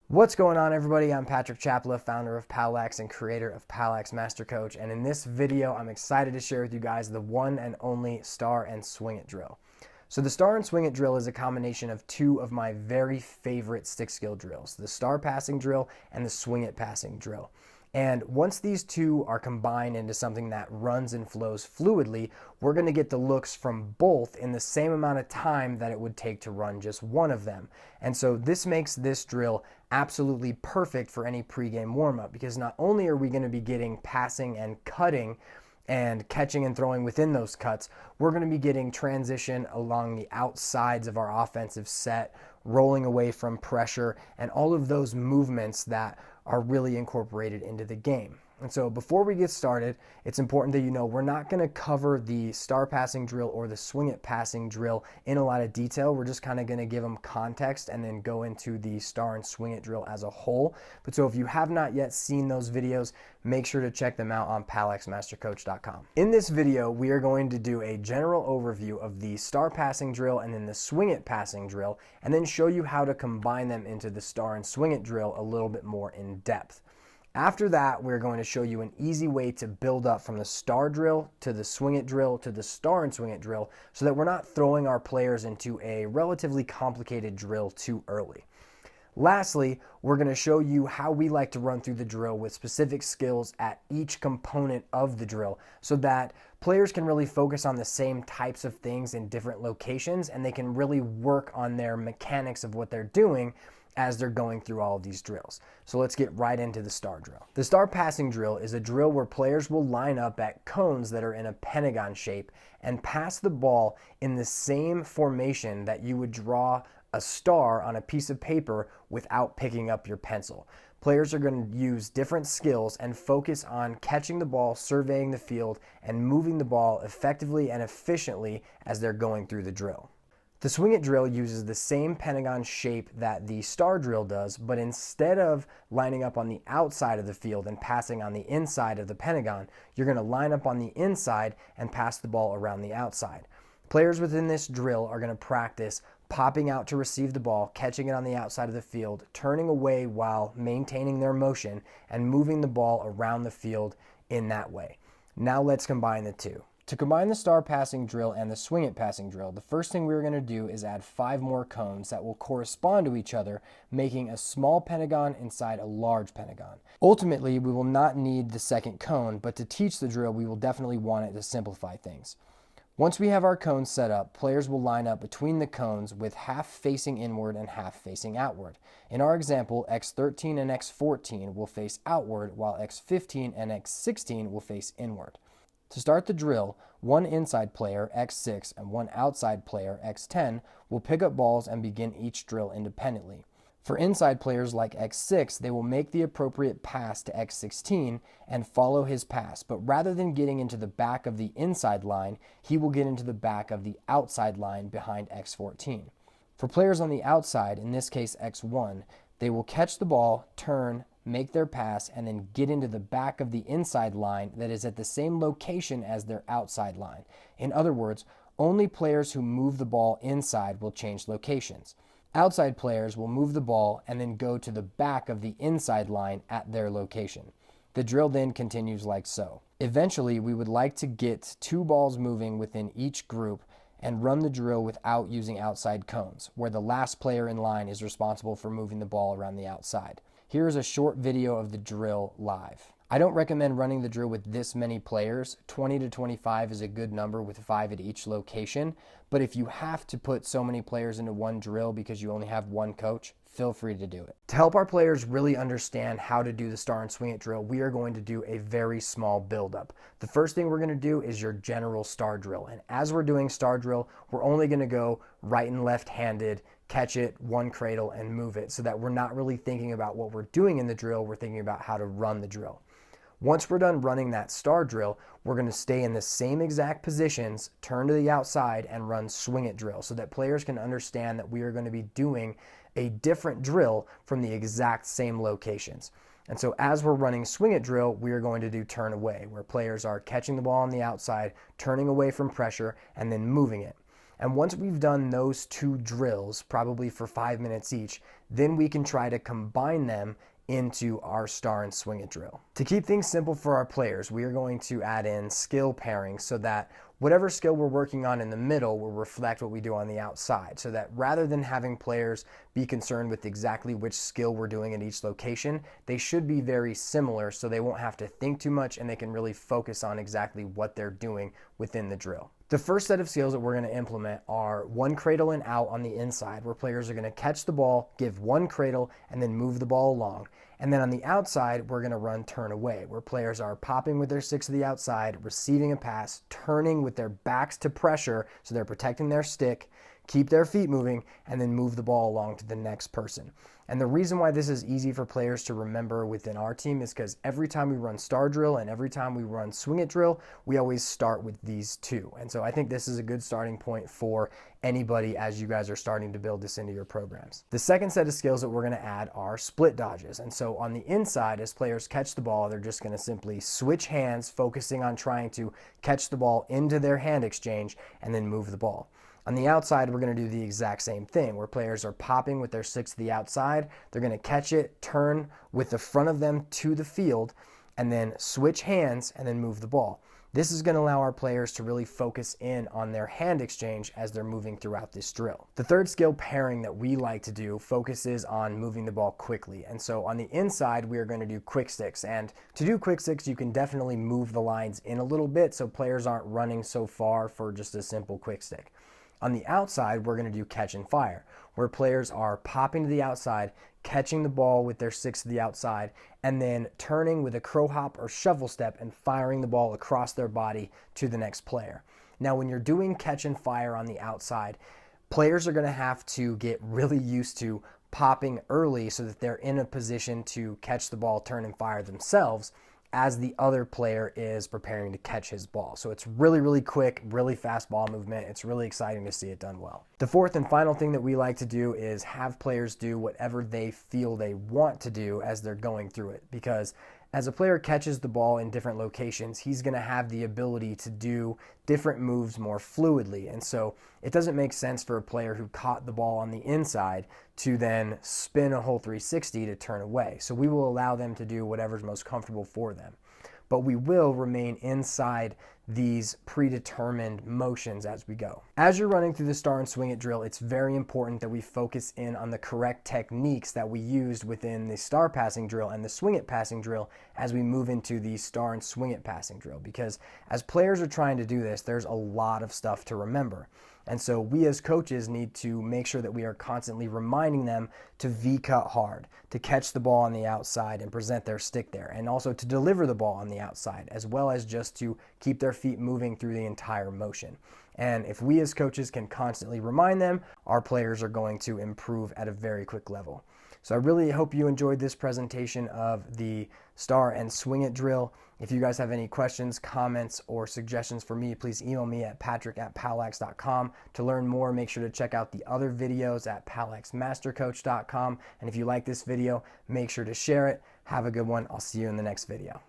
What's going on, everybody? I'm Patrick Chapla, founder of POWLAX and creator of POWLAX Master Coach. And in this video, I'm excited to share with you guys the one and only Star and Swing It drill. So the Star and Swing It drill is a combination of two of my very favorite stick skill drills, the Star passing drill and the Swing It passing drill. And once these two are combined into something that runs and flows fluidly, we're going to get the looks from both in the same amount of time that it would take to run just one of them. And so this makes this drill absolutely perfect for any pregame warm-up, because not only are we going to be getting passing and cutting and catching and throwing within those cuts, we're going to be getting transition along the outsides of our offensive set, rolling away from pressure, and all of those movements that are really incorporated into the game. And so before we get started, it's important that you know we're not going to cover the Star passing drill or the Swing It passing drill in a lot of detail. We're just kind of going to give them context and then go into the Star and Swing It drill as a whole. But so if you have not yet seen those videos, make sure to check them out on POWLAXmastercoach.com. In this video, we are going to do a general overview of the Star passing drill and then the Swing It passing drill, and then show you how to combine them into the Star and Swing It drill a little bit more in depth. After that, we're going to show you an easy way to build up from the Star drill to the Swing It drill to the Star and Swing It drill, so that we're not throwing our players into a relatively complicated drill too early. Lastly, we're going to show you how we like to run through the drill with specific skills at each component of the drill, so that players can really focus on the same types of things in different locations, and they can really work on their mechanics of what they're doing as they're going through all of these drills. So let's get right into the Star drill. The Star passing drill is a drill where players will line up at cones that are in a pentagon shape and pass the ball in the same formation that you would draw a star on a piece of paper without picking up your pencil. Players are going to use different skills and focus on catching the ball, surveying the field, and moving the ball effectively and efficiently as they're going through the drill. The Swing It drill uses the same pentagon shape that the Star drill does, but instead of lining up on the outside of the field and passing on the inside of the pentagon, you're going to line up on the inside and pass the ball around the outside. Players within this drill are going to practice popping out to receive the ball, catching it on the outside of the field, turning away while maintaining their motion, and moving the ball around the field in that way. Now let's combine the two. To combine the Star passing drill and the Swing It passing drill, the first thing we're going to do is add 5 more cones that will correspond to each other, making a small pentagon inside a large pentagon. Ultimately, we will not need the second cone, but to teach the drill, we will definitely want it to simplify things. Once we have our cones set up, players will line up between the cones with half facing inward and half facing outward. In our example, X13 and X14 will face outward, while X15 and X16 will face inward. To start the drill, one inside player, X6, and one outside player, X10, will pick up balls and begin each drill independently. For inside players like X6, they will make the appropriate pass to X16 and follow his pass, but rather than getting into the back of the inside line, he will get into the back of the outside line behind X14. For players on the outside, in this case X1, they will catch the ball, turn, make their pass, and then get into the back of the inside line that is at the same location as their outside line. In other words, only players who move the ball inside will change locations. Outside players will move the ball and then go to the back of the inside line at their location. The drill then continues like so. Eventually, we would like to get 2 balls moving within each group and run the drill without using outside cones, where the last player in line is responsible for moving the ball around the outside. Here is a short video of the drill live. I don't recommend running the drill with this many players. 20 to 25 is a good number with 5 at each location. But if you have to put so many players into one drill because you only have one coach, feel free to do it. To help our players really understand how to do the Star and Swing It drill, we are going to do a very small buildup. The first thing we're going to do is your general Star drill. And as we're doing Star drill, we're only going to go right and left-handed, catch it, one cradle, and move it, so that we're not really thinking about what we're doing in the drill, we're thinking about how to run the drill. Once we're done running that Star drill, we're going to stay in the same exact positions, turn to the outside, and run Swing It drill, so that players can understand that we are going to be doing a different drill from the exact same locations. And so as we're running Swing It drill, we are going to do turn away, where players are catching the ball on the outside, turning away from pressure, and then moving it. And once we've done those 2 drills, probably for 5 minutes each, then we can try to combine them into our star and swing it drill. To keep things simple for our players, we are going to add in skill pairings so that whatever skill we're working on in the middle will reflect what we do on the outside, so that rather than having players be concerned with exactly which skill we're doing at each location, they should be very similar so they won't have to think too much and they can really focus on exactly what they're doing within the drill. The first set of skills that we're going to implement are 1 cradle and out on the inside, where players are going to catch the ball, give 1 cradle, and then move the ball along. And then on the outside, we're going to run turn away, where players are popping with their 6 to the outside, receiving a pass, turning with their backs to pressure, so they're protecting their stick, keep their feet moving, and then move the ball along to the next person. And the reason why this is easy for players to remember within our team is because every time we run star drill and every time we run swing it drill, we always start with these 2. And so I think this is a good starting point for anybody as you guys are starting to build this into your programs. The second set of skills that we're going to add are split dodges. And so on the inside, as players catch the ball, they're just going to simply switch hands, focusing on trying to catch the ball into their hand exchange and then move the ball. On the outside, we're going to do the exact same thing, where players are popping with their 6 to the outside. They're going to catch it, turn with the front of them to the field, and then switch hands and then move the ball. This is going to allow our players to really focus in on their hand exchange as they're moving throughout this drill. The third skill pairing that we like to do focuses on moving the ball quickly. And so on the inside, we are going to do quick sticks. And to do quick sticks, you can definitely move the lines in a little bit so players aren't running so far for just a simple quick stick. On the outside, we're going to do catch and fire, where players are popping to the outside, catching the ball with their 6 to the outside, and then turning with a crow hop or shovel step and firing the ball across their body to the next player. Now, when you're doing catch and fire on the outside, players are going to have to get really used to popping early so that they're in a position to catch the ball, turn and fire themselves as the other player is preparing to catch his ball. So it's really, really quick, really fast ball movement. It's really exciting to see it done well. The fourth and final thing that we like to do is have players do whatever they feel they want to do as they're going through it, because as a player catches the ball in different locations, he's going to have the ability to do different moves more fluidly. And so it doesn't make sense for a player who caught the ball on the inside to then spin a whole 360 to turn away. So we will allow them to do whatever's most comfortable for them. But we will remain inside these predetermined motions as we go. As you're running through the star and swing it drill, it's very important that we focus in on the correct techniques that we used within the star passing drill and the swing it passing drill as we move into the star and swing it passing drill. Because as players are trying to do this, there's a lot of stuff to remember. And so we as coaches need to make sure that we are constantly reminding them to V-cut hard, to catch the ball on the outside and present their stick there, and also to deliver the ball on the outside, as well as just to keep their feet moving through the entire motion. And if we as coaches can constantly remind them, our players are going to improve at a very quick level. So I really hope you enjoyed this presentation of the star and swing it drill. If you guys have any questions, comments, or suggestions for me, please email me at patrick@powlax.com. To learn more, make sure to check out the other videos at powlaxmastercoach.com. And if you like this video, make sure to share it. Have a good one. I'll see you in the next video.